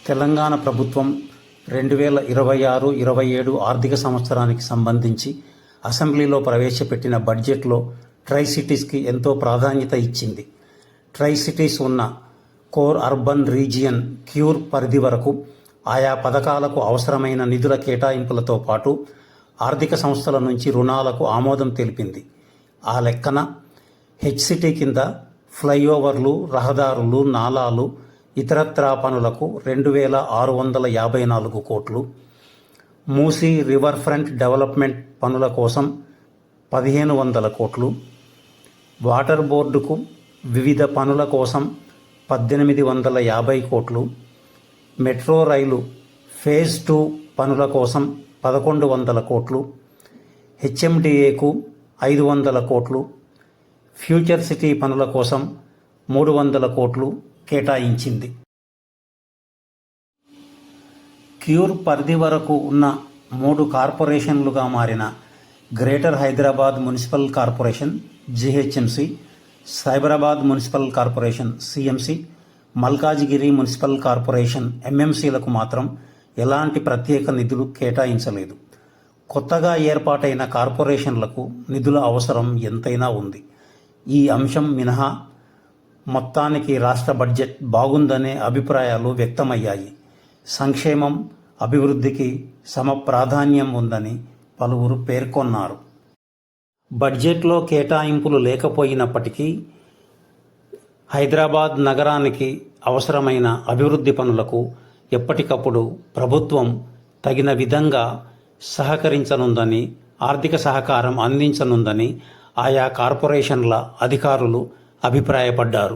తెలంగాణ ప్రభుత్వం 2026-27 ఆర్థిక సంవత్సరానికి సంబంధించి అసెంబ్లీలో ప్రవేశపెట్టిన బడ్జెట్లో ట్రై సిటీస్కి ఎంతో ప్రాధాన్యత ఇచ్చింది. ట్రై సిటీస్ ఉన్న కోర్ అర్బన్ రీజియన్ క్యూర్ పరిధి వరకు ఆయా పథకాలకు అవసరమైన నిధుల కేటాయింపులతో పాటు ఆర్థిక సంస్థల నుంచి రుణాలకు ఆమోదం తెలిపింది. ఆ లెక్కన హెచ్సిటీ కింద ఫ్లైఓవర్లు, రహదారులు, నాలాలు, ఇతరత్రా పనులకు 2,654 కోట్లు, మూసీ రివర్ ఫ్రంట్ డెవలప్మెంట్ పనుల కోసం 1,500 కోట్లు, వాటర్ బోర్డుకు వివిధ పనుల కోసం 1,850 కోట్లు, మెట్రో రైలు ఫేజ్ 2 పనుల కోసం 1,100 కోట్లు, హెచ్ఎండిఏకు 500 కోట్లు, ఫ్యూచర్ సిటీ పనుల కోసం 300 కోట్లు కేటాయించింది. క్యూర్ పరిధి వరకు ఉన్న 3 కార్పొరేషన్లుగా మారిన greater Hyderabad municipal corporation GHMC, Cyberabad municipal corporation CMC, Malkajgiri municipal corporation ఎంఎంసీలకు మాత్రం ఎలాంటి ప్రత్యేక నిధులు కేటాయించలేదు. కొత్తగా ఏర్పాటైన కార్పొరేషన్లకు నిధుల అవసరం ఎంతైనా ఉంది. ఈ అంశం మినహా మొత్తానికి రాష్ట్ర బడ్జెట్ బాగుందనే అభిప్రాయాలు వ్యక్తమయ్యాయి. సంక్షేమం, అభివృద్ధికి సమ ప్రాధాన్యం ఉందని పలువురు పేర్కొన్నారు. బడ్జెట్లో కేటాయింపులు లేకపోయినప్పటికీ హైదరాబాద్ నగరానికి అవసరమైన అభివృద్ధి పనులకు ఎప్పటికప్పుడు ప్రభుత్వం తగిన విధంగా సహకరించనుందని, ఆర్థిక సహకారం అందించనుందని ఆయా కార్పొరేషన్ల అధికారులు అభిప్రాయపడ్డారు.